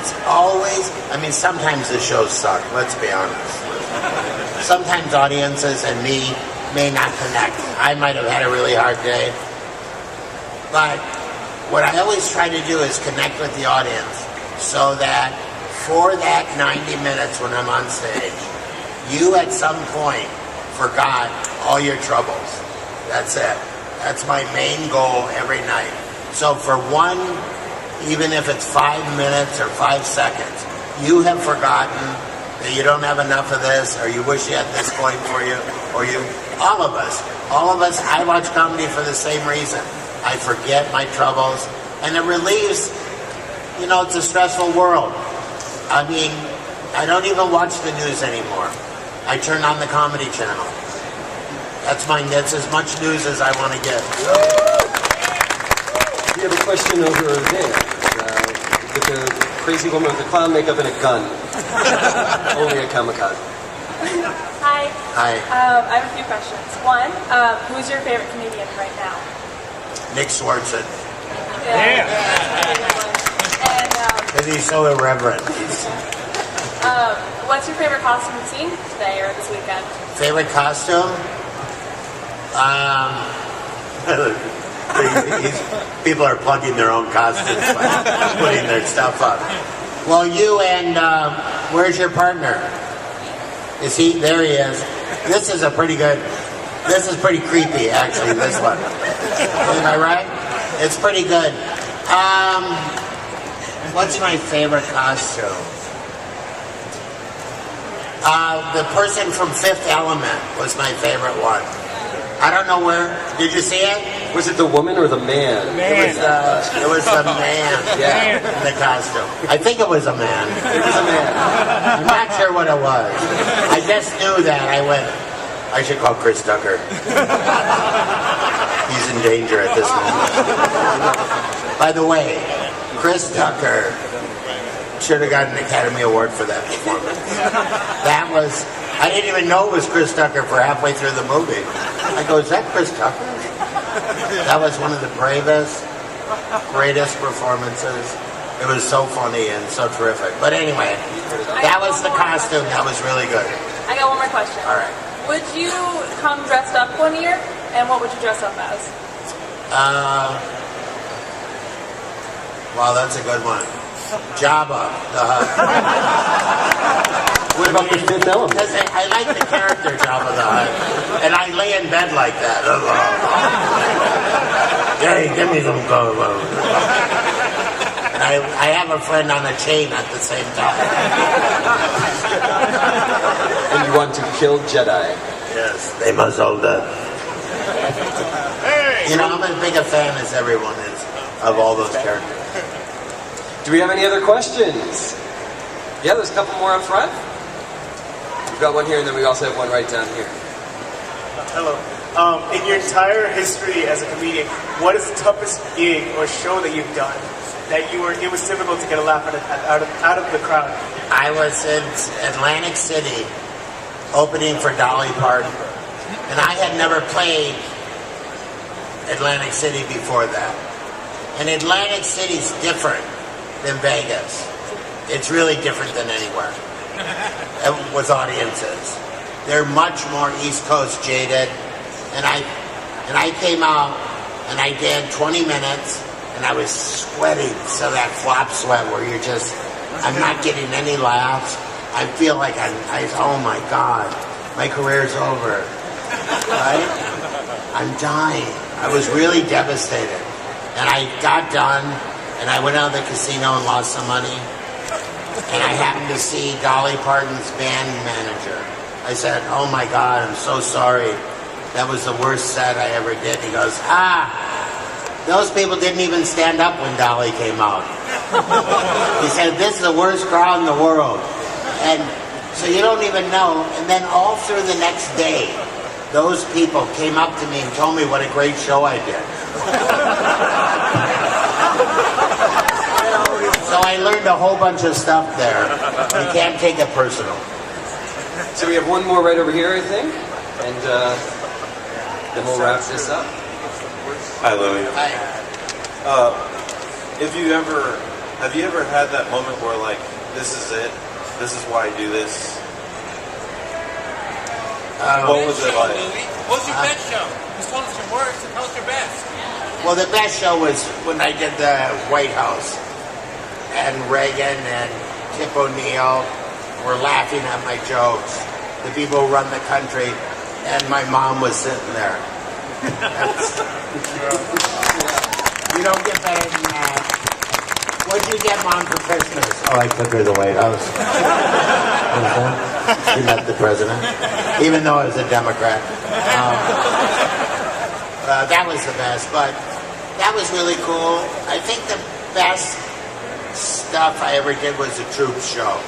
it's always, I mean, sometimes the shows suck, let's be honest. Sometimes audiences and me may not connect. I might have had a really hard day. But what I always try to do is connect with the audience so that for that 90 minutes when I'm on stage, you at some point forgot all your troubles. That's it. That's my main goal every night. So for one, even if it's 5 minutes or 5 seconds, you have forgotten that you don't have enough of this, or you wish you had this going for you, or you, all of us, I watch comedy for the same reason. I forget my troubles, and it relieves, you know, it's a stressful world. I mean, I don't even watch the news anymore. I turn on the Comedy Channel. That's as much news as I want to get. We have a question over there. With the crazy woman with the clown makeup and a gun. Only a Comikaze. Hi. Hi. I have a few questions. One, who's your favorite comedian right now? Nick Swartzen. Yeah. And Because he's so irreverent. what's your favorite costume you've seen today or this weekend? Favorite costume? People are plugging their own costumes by putting their stuff up. Well, you and where's your partner? Is he? There he is. This is pretty creepy, actually, this one. Am I right? It's pretty good. What's my favorite costume? The person from Fifth Element was my favorite one. I don't know where. Did you see it? Was it the woman or the man? It was the man in the costume. I think it was a man. It was a man. I'm not sure what it was. I just knew that. I went, I should call Chris Tucker. He's in danger at this moment. By the way, Chris Tucker should have gotten an Academy Award for that performance. That was, I didn't even know it was Chris Tucker for halfway through the movie. I go, is that Chris Tucker? That was one of the bravest, greatest performances. It was so funny and so terrific. But anyway, that was the costume. That was really good. I got one more question. All right. Would you come dressed up one year, and what would you dress up as? Wow, that's a good one. Jabba the Hutt. What about the Fifth Element? Because I like the character Jabba the Hutt, and I lay in bed like that. Hey, give me some cola. And I have a friend on a chain at the same time. And you want to kill Jedi. Yes, they must all die. You know, I'm as big a fan as everyone is of all those characters. Do we have any other questions? Yeah, there's a couple more up front. We've got one here, and then we also have one right down here. Hello. In your entire history as a comedian, what is the toughest gig or show that you've done that it was difficult to get a laugh out of the crowd? I was in Atlantic City opening for Dolly Parton, and I had never played Atlantic City before that. And Atlantic City's different than Vegas. It's really different than anywhere with audiences. They're much more East Coast jaded. And I came out and I did 20 minutes and I was sweating, so that flop sweat where you're just, I'm not getting any laughs. I feel like oh my God, my career's over, right? I'm dying. I was really devastated. And I got done and I went out of the casino and lost some money. And I happened to see Dolly Parton's band manager. I said, oh my God, I'm so sorry. That was the worst set I ever did. He goes, those people didn't even stand up when Dolly came out. He said, this is the worst crowd in the world. And so you don't even know. And then all through the next day, those people came up to me and told me what a great show I did. So I learned a whole bunch of stuff there. You can't take it personal. So we have one more right over here, I think. And then we'll wrap this up. Hi, Louie. Hi. If you ever Have you ever had that moment where like, this is it? This is why I do this? What was it like? What's your best show? Just tell us your words and tell us your best. Well, the best show was when I did the White House, and Reagan and Tip O'Neill were laughing at my jokes. The people who run the country, and my mom was sitting there. You don't get better than that. What'd you get, Mom, for Christmas? Oh, I took her to the White House. She met the president, even though I was a Democrat. That was the best, but that was really cool. I think the best stuff I ever did was a Troops show,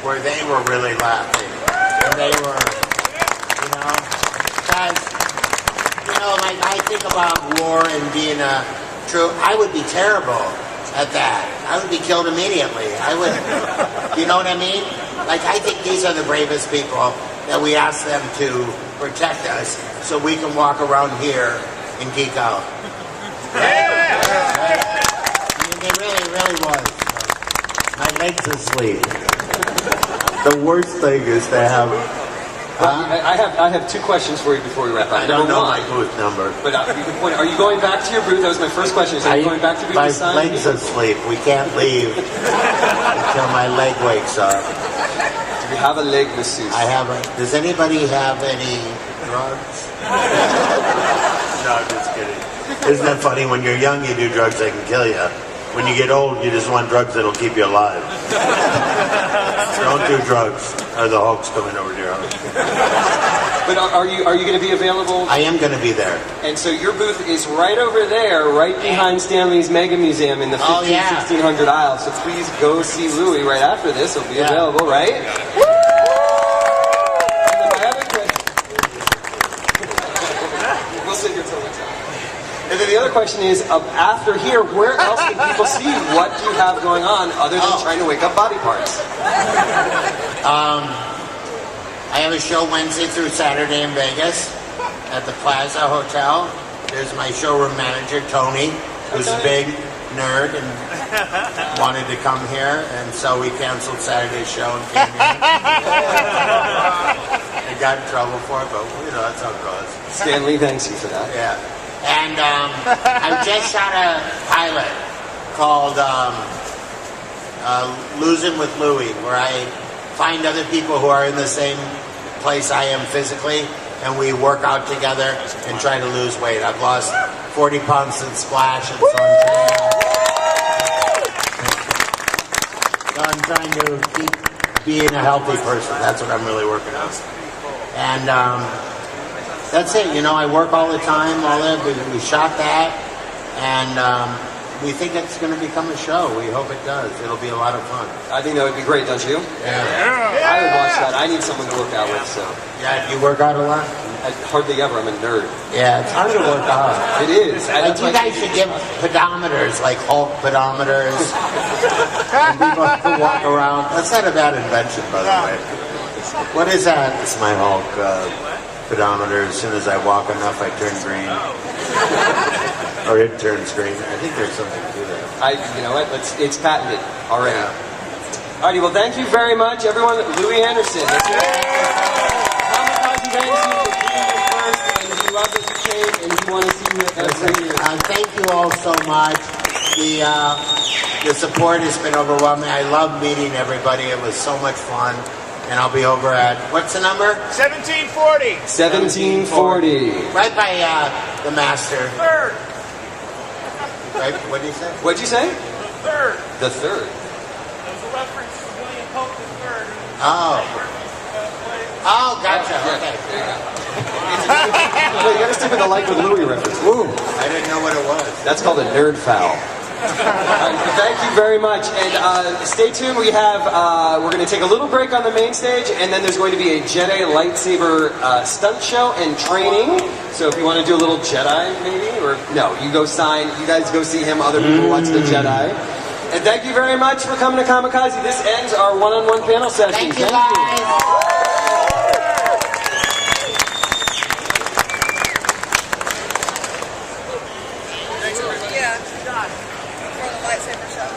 where they were really laughing. And they were, because, like I think about war and being a troop, I would be terrible at that. I would be killed immediately. I would, you know what I mean? Like, I think these are the bravest people that we ask them to protect us so we can walk around here and geek out. Right? I mean, they really was. My legs asleep. The worst thing is to have... I have two questions for you before we wrap up. I don't know my booth number. But you can point, are you going back to your booth? That was my first question. Are you going back to booth? My legs asleep. We can't leave until my leg wakes up. Do you have a leg masseuse? I have a... Does anybody have any drugs? No, I'm just kidding. Isn't that funny? When you're young, you do drugs that can kill you. When you get old, you just want drugs that'll keep you alive. Don't do drugs, or the Hulk's coming over to your house. But are you going to be available? I am going to be there. And so your booth is right over there, right behind Stanley's Mega Museum in the 1600 aisle. So please go see Louis right after this. It'll be available, right? Woo! And then my other question... We'll sit here till next time. And then the other question is, after here, where else can people see what you have going on other than trying to wake up body parts? I have a show Wednesday through Saturday in Vegas at the Plaza Hotel. There's my showroom manager, Tony, who's a big nerd and wanted to come here, and so we canceled Saturday's show and came here. I got in trouble for it, but that's how it goes. Stanley, thanks you for that. Yeah. And I just shot a pilot called Losing with Louie, where I find other people who are in the same place I am physically, and we work out together and try to lose weight. I've lost 40 pounds since Splash, and so I'm trying to keep being a healthy person. That's what I'm really working on. And that's it. I work all the time. We shot that, and we think it's going to become a show. We hope it does. It'll be a lot of fun. I think that would be great, don't you? Yeah. I would watch that. I need someone to work out with, so. Yeah, you work out a lot? Hardly ever. I'm a nerd. Yeah, it's hard to work out. It is. Like, you guys should give pedometers, like Hulk pedometers. And people can walk around. That's not a bad invention, by the way. What is that? It's my Hulk pedometer. As soon as I walk enough, I turn green. Or it turns green. I think there's something to that. You know what? It's patented already. Yeah. Alrighty, well, thank you very much, everyone. Louis Anderson. Comikaze thanks you for being here first, and he loves us to change, and we want to see you every year. Thank you all so much. The support has been overwhelming. I love meeting everybody. It was so much fun. And I'll be over at, what's the number? 1740. 1740. Right by the Master. Third. Right, what did you say? What'd you say? Third. The third. There's a reference to William Pope III. Oh, gotcha. Okay. So you gotta stick with the Like with Louis reference. Ooh, I didn't know what it was. That's called a nerd foul. Thank you very much, and stay tuned. We have we're going to take a little break on the main stage, and then there's going to be a Jedi lightsaber stunt show and training. So if you want to do a little Jedi, maybe, or no, you go sign. You guys go see him. Other people watch the Jedi. And thank you very much for coming to Comikaze. This ends our one-on-one panel session. Thank you, guys. Yeah, for the lightsaber show.